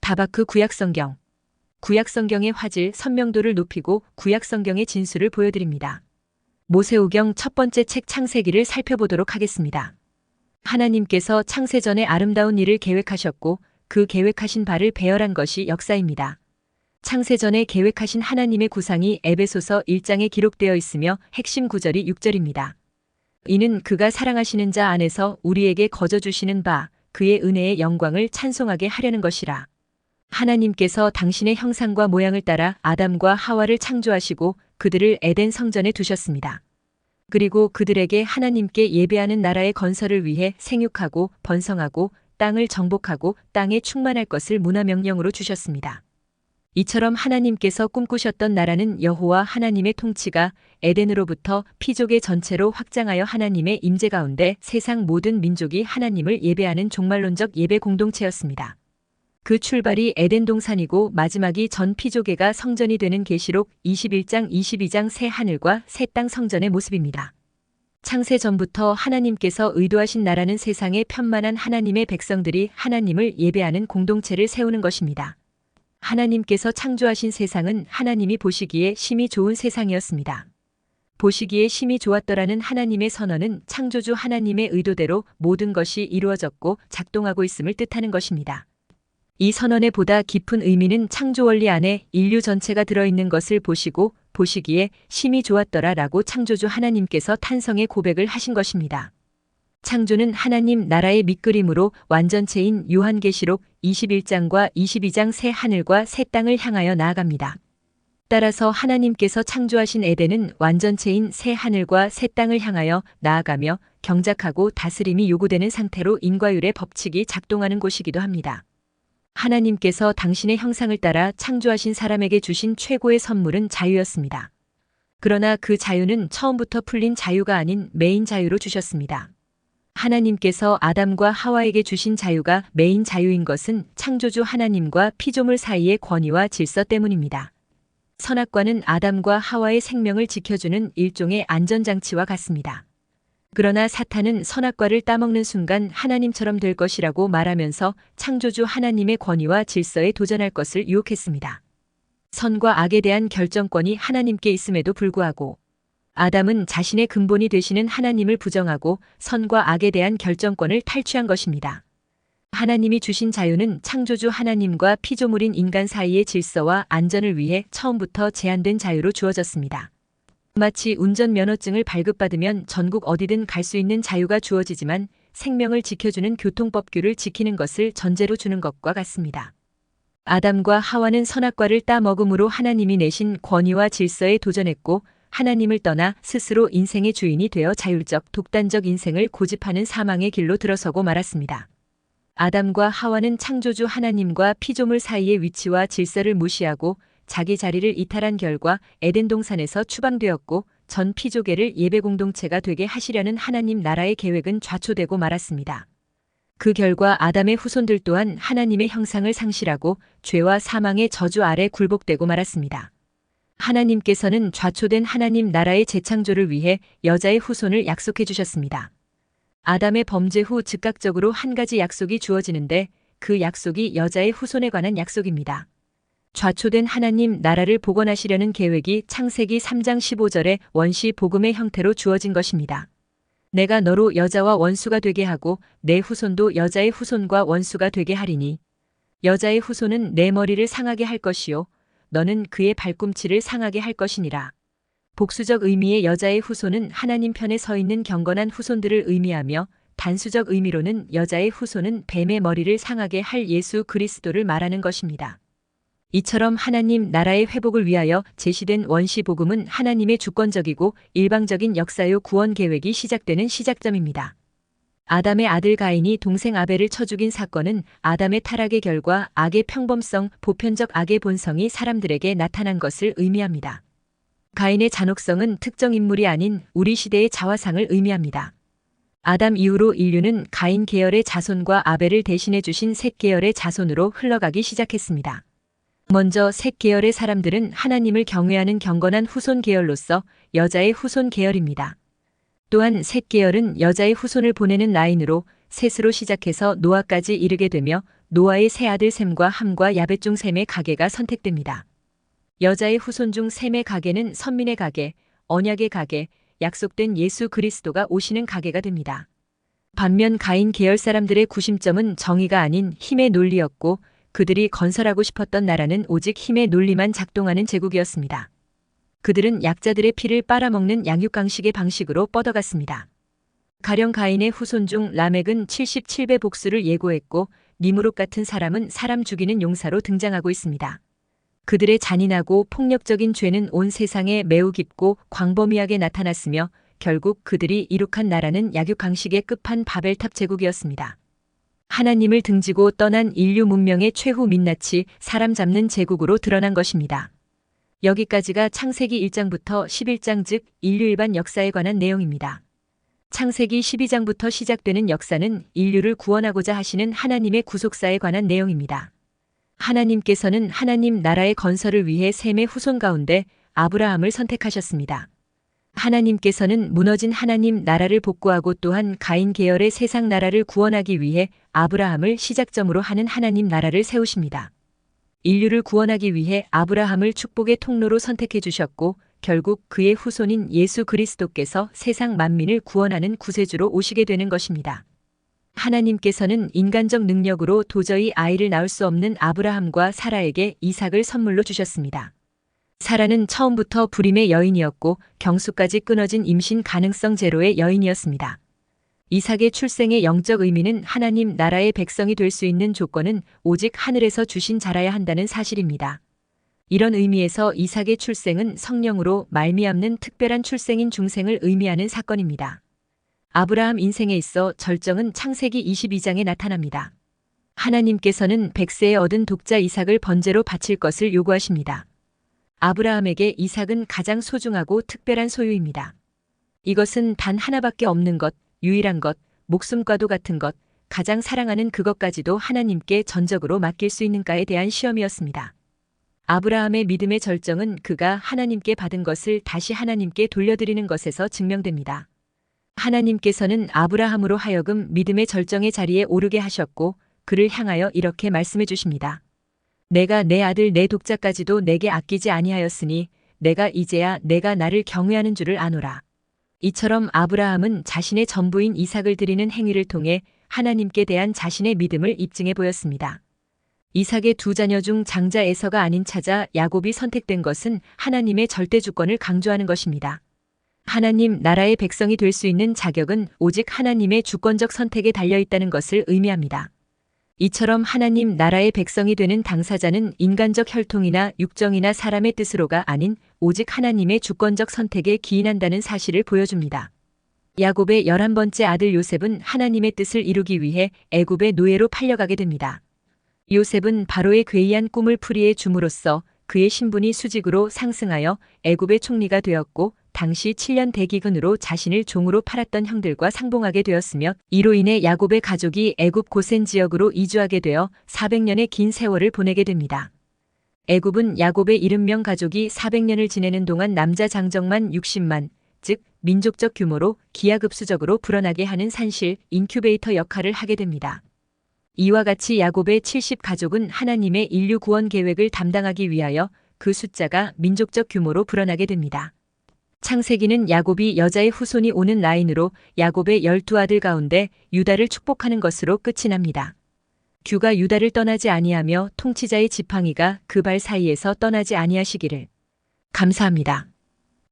다바크 구약성경. 구약성경의 화질, 선명도를 높이고 구약성경의 진수를 보여드립니다. 모세오경 첫 번째 책 창세기를 살펴보도록 하겠습니다. 하나님께서 창세 전에 아름다운 일을 계획하셨고 그 계획하신 바를 배열한 것이 역사입니다. 창세 전에 계획하신 하나님의 구상이 에베소서 1장에 기록되어 있으며 핵심 구절이 6절입니다. 이는 그가 사랑하시는 자 안에서 우리에게 거저 주시는 바 그의 은혜의 영광을 찬송하게 하려는 것이라. 하나님께서 당신의 형상과 모양을 따라 아담과 하와를 창조하시고 그들을 에덴 성전에 두셨습니다. 그리고 그들에게 하나님께 예배하는 나라의 건설을 위해 생육하고 번성하고 땅을 정복하고 땅에 충만할 것을 문화명령으로 주셨습니다. 이처럼 하나님께서 꿈꾸셨던 나라는 여호와 하나님의 통치가 에덴으로부터 피족의 전체로 확장하여 하나님의 임재 가운데 세상 모든 민족이 하나님을 예배하는 종말론적 예배 공동체였습니다. 그 출발이 에덴 동산이고 마지막이 전 피조계가 성전이 되는 계시록 21장 22장 새 하늘과 새 땅 성전의 모습입니다. 창세 전부터 하나님께서 의도하신 나라는 세상에 편만한 하나님의 백성들이 하나님을 예배하는 공동체를 세우는 것입니다. 하나님께서 창조하신 세상은 하나님이 보시기에 심히 좋은 세상이었습니다. 보시기에 심히 좋았더라는 하나님의 선언은 창조주 하나님의 의도대로 모든 것이 이루어졌고 작동하고 있음을 뜻하는 것입니다. 이 선언의 보다 깊은 의미는 창조 원리 안에 인류 전체가 들어있는 것을 보시고 보시기에 심히 좋았더라라고 창조주 하나님께서 탄성의 고백을 하신 것입니다. 창조는 하나님 나라의 밑그림으로 완전체인 요한계시록 21장과 22장 새 하늘과 새 땅을 향하여 나아갑니다. 따라서 하나님께서 창조하신 에덴은 완전체인 새 하늘과 새 땅을 향하여 나아가며 경작하고 다스림이 요구되는 상태로 인과율의 법칙이 작동하는 곳이기도 합니다. 하나님께서 당신의 형상을 따라 창조하신 사람에게 주신 최고의 선물은 자유였습니다. 그러나 그 자유는 처음부터 풀린 자유가 아닌 메인 자유로 주셨습니다. 하나님께서 아담과 하와에게 주신 자유가 메인 자유인 것은 창조주 하나님과 피조물 사이의 권위와 질서 때문입니다. 선악과는 아담과 하와의 생명을 지켜주는 일종의 안전장치와 같습니다. 그러나 사탄은 선악과를 따먹는 순간 하나님처럼 될 것이라고 말하면서 창조주 하나님의 권위와 질서에 도전할 것을 유혹했습니다. 선과 악에 대한 결정권이 하나님께 있음에도 불구하고 아담은 자신의 근본이 되시는 하나님을 부정하고 선과 악에 대한 결정권을 탈취한 것입니다. 하나님이 주신 자유는 창조주 하나님과 피조물인 인간 사이의 질서와 안전을 위해 처음부터 제한된 자유로 주어졌습니다. 마치 운전면허증을 발급받으면 전국 어디든 갈 수 있는 자유가 주어지지만 생명을 지켜주는 교통법규를 지키는 것을 전제로 주는 것과 같습니다. 아담과 하와는 선악과를 따먹음으로 하나님이 내신 권위와 질서에 도전했고 하나님을 떠나 스스로 인생의 주인이 되어 자율적, 독단적 인생을 고집하는 사망의 길로 들어서고 말았습니다. 아담과 하와는 창조주 하나님과 피조물 사이의 위치와 질서를 무시하고 자기 자리를 이탈한 결과 에덴 동산에서 추방되었고 전 피조계를 예배 공동체가 되게 하시려는 하나님 나라의 계획은 좌초되고 말았습니다. 그 결과 아담의 후손들 또한 하나님의 형상을 상실하고 죄와 사망의 저주 아래 굴복되고 말았습니다. 하나님께서는 좌초된 하나님 나라의 재창조를 위해 여자의 후손을 약속해 주셨습니다. 아담의 범죄 후 즉각적으로 한 가지 약속이 주어지는데 그 약속이 여자의 후손에 관한 약속입니다. 좌초된 하나님 나라를 복원하시려는 계획이 창세기 3장 15절에 원시 복음의 형태로 주어진 것입니다. 내가 너로 여자와 원수가 되게 하고 내 후손도 여자의 후손과 원수가 되게 하리니 여자의 후손은 내 머리를 상하게 할 것이요 너는 그의 발꿈치를 상하게 할 것이니라. 복수적 의미의 여자의 후손은 하나님 편에 서 있는 경건한 후손들을 의미하며 단수적 의미로는 여자의 후손은 뱀의 머리를 상하게 할 예수 그리스도를 말하는 것입니다. 이처럼 하나님 나라의 회복을 위하여 제시된 원시 복음은 하나님의 주권적이고 일방적인 역사요 구원 계획이 시작되는 시작점입니다. 아담의 아들 가인이 동생 아벨을 쳐 죽인 사건은 아담의 타락의 결과 악의 평범성, 보편적 악의 본성이 사람들에게 나타난 것을 의미합니다. 가인의 잔혹성은 특정 인물이 아닌 우리 시대의 자화상을 의미합니다. 아담 이후로 인류는 가인 계열의 자손과 아벨을 대신해 주신 셋 계열의 자손으로 흘러가기 시작했습니다. 먼저 셋 계열의 사람들은 하나님을 경외하는 경건한 후손 계열로서 여자의 후손 계열입니다. 또한 셋 계열은 여자의 후손을 보내는 라인으로 셋으로 시작해서 노아까지 이르게 되며 노아의 세 아들 셈과 함과 야벳 중 셈의 가계가 선택됩니다. 여자의 후손 중 셈의 가계는 선민의 가계, 언약의 가계, 약속된 예수 그리스도가 오시는 가계가 됩니다. 반면 가인 계열 사람들의 구심점은 정의가 아닌 힘의 논리였고 그들이 건설하고 싶었던 나라는 오직 힘의 논리만 작동하는 제국이었습니다. 그들은 약자들의 피를 빨아먹는 양육강식의 방식으로 뻗어갔습니다. 가령 가인의 후손 중 라멕은 77배 복수를 예고했고 니무롯 같은 사람은 사람 죽이는 용사로 등장하고 있습니다. 그들의 잔인하고 폭력적인 죄는 온 세상에 매우 깊고 광범위하게 나타났으며 결국 그들이 이룩한 나라는 약육강식의 끝판 바벨탑 제국이었습니다. 하나님을 등지고 떠난 인류 문명의 최후 민낯이 사람 잡는 제국으로 드러난 것입니다. 여기까지가 창세기 1장부터 11장 즉 인류 일반 역사에 관한 내용입니다. 창세기 12장부터 시작되는 역사는 인류를 구원하고자 하시는 하나님의 구속사에 관한 내용입니다. 하나님께서는 하나님 나라의 건설을 위해 셈의 후손 가운데 아브라함을 선택하셨습니다. 하나님께서는 무너진 하나님 나라를 복구하고 또한 가인 계열의 세상 나라를 구원하기 위해 아브라함을 시작점으로 하는 하나님 나라를 세우십니다. 인류를 구원하기 위해 아브라함을 축복의 통로로 선택해 주셨고 결국 그의 후손인 예수 그리스도께서 세상 만민을 구원하는 구세주로 오시게 되는 것입니다. 하나님께서는 인간적 능력으로 도저히 아이를 낳을 수 없는 아브라함과 사라에게 이삭을 선물로 주셨습니다. 사라는 처음부터 불임의 여인이었고 경수까지 끊어진 임신 가능성 제로의 여인이었습니다. 이삭의 출생의 영적 의미는 하나님 나라의 백성이 될 수 있는 조건은 오직 하늘에서 주신 자라야 한다는 사실입니다. 이런 의미에서 이삭의 출생은 성령으로 말미암는 특별한 출생인 중생을 의미하는 사건입니다. 아브라함 인생에 있어 절정은 창세기 22장에 나타납니다. 하나님께서는 100세에 얻은 독자 이삭을 번제로 바칠 것을 요구하십니다. 아브라함에게 이삭은 가장 소중하고 특별한 소유입니다. 이것은 단 하나밖에 없는 것, 유일한 것, 목숨과도 같은 것, 가장 사랑하는 그것까지도 하나님께 전적으로 맡길 수 있는가에 대한 시험이었습니다. 아브라함의 믿음의 절정은 그가 하나님께 받은 것을 다시 하나님께 돌려드리는 것에서 증명됩니다. 하나님께서는 아브라함으로 하여금 믿음의 절정의 자리에 오르게 하셨고 그를 향하여 이렇게 말씀해 주십니다. 내가 내 아들 내 독자까지도 내게 아끼지 아니하였으니 내가 이제야 내가 나를 경외하는 줄을 아노라. 이처럼 아브라함은 자신의 전부인 이삭을 드리는 행위를 통해 하나님께 대한 자신의 믿음을 입증해 보였습니다. 이삭의 두 자녀 중 장자 에서가 아닌 차자 야곱이 선택된 것은 하나님의 절대 주권을 강조하는 것입니다. 하나님 나라의 백성이 될 수 있는 자격은 오직 하나님의 주권적 선택에 달려 있다는 것을 의미합니다. 이처럼 하나님 나라의 백성이 되는 당사자는 인간적 혈통이나 육정이나 사람의 뜻으로가 아닌 오직 하나님의 주권적 선택에 기인한다는 사실을 보여줍니다. 야곱의 11번째 아들 요셉은 하나님의 뜻을 이루기 위해 애굽의 노예로 팔려가게 됩니다. 요셉은 바로의 괴이한 꿈을 풀이해 줌으로써 그의 신분이 수직으로 상승하여 애굽의 총리가 되었고 당시 7년 대기근으로 자신을 종으로 팔았던 형들과 상봉하게 되었으며 이로 인해 야곱의 가족이 애굽 고센 지역으로 이주하게 되어 400년의 긴 세월을 보내게 됩니다. 애굽은 야곱의 70명 가족이 400년을 지내는 동안 남자 장정만 60만, 즉 민족적 규모로 기하급수적으로 불어나게 하는 산실, 인큐베이터 역할을 하게 됩니다. 이와 같이 야곱의 70 가족은 하나님의 인류 구원 계획을 담당하기 위하여 그 숫자가 민족적 규모로 불어나게 됩니다. 창세기는 야곱이 여자의 후손이 오는 라인으로 야곱의 12아들 가운데 유다를 축복하는 것으로 끝이 납니다. 규가 유다를 떠나지 아니하며 통치자의 지팡이가 그 발 사이에서 떠나지 아니하시기를. 감사합니다.